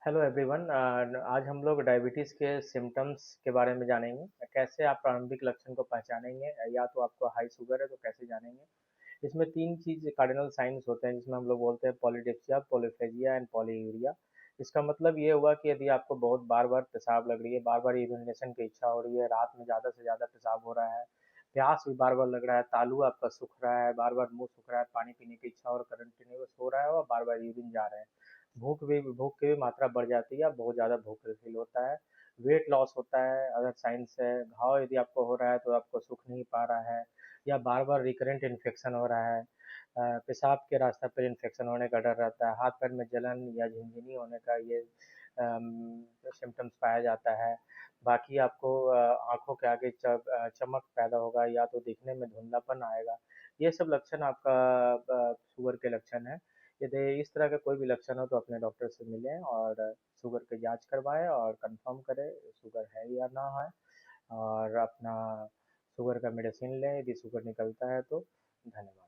Hello everyone. आज हम लोग डायबिटीज़ के सिम्टम्स के बारे में जानेंगे। कैसे आप प्रारंभिक लक्षण को पहचानेंगे, या तो आपको हाई शुगर है तो कैसे जानेंगे। इसमें तीन चीज़ कार्डिनल साइंस होते हैं जिसमें हम लोग बोलते हैं पॉलीडिप्सिया, पॉलीफेजिया एंड पॉलीयूरिया। इसका मतलब ये हुआ कि यदि आपको बहुत बार बार पेशाब लग रही है, बार बार यूरिनेशन की इच्छा हो रही है, रात में ज़्यादा से ज़्यादा पेशाब हो रहा है, प्यास भी बार बार लग रहा है, तालू आपका सूख रहा है, बार बार मुंह सूख रहा है, पानी पीने की इच्छा और कंटिन्यूस हो रहा है और बार बार यूरिन जा रहे हैं, भूख की भी मात्रा बढ़ जाती है, बहुत ज़्यादा भूख फील होता है, वेट लॉस होता है, अदर साइंस है, घाव यदि आपको हो रहा है तो आपको सूख नहीं पा रहा है, या बार बार रिकरेंट इन्फेक्शन हो रहा है, पेशाब के रास्ते पर इन्फेक्शन होने का डर रहता है, हाथ पैर में जलन या झिनझिनी होने का ये सिम्टम्स पाया जाता है। बाकी आपको आंखों के आगे चमक पैदा होगा, या तो दिखने में धुंधलापन आएगा। ये सब लक्षण आपका शुगर के लक्षण है। यदि इस तरह का कोई भी लक्षण हो तो अपने डॉक्टर से मिलें और शुगर की जांच करवाएं और कंफर्म करें शुगर है या ना है, और अपना शुगर का मेडिसिन लें यदि शुगर निकलता है तो। धन्यवाद।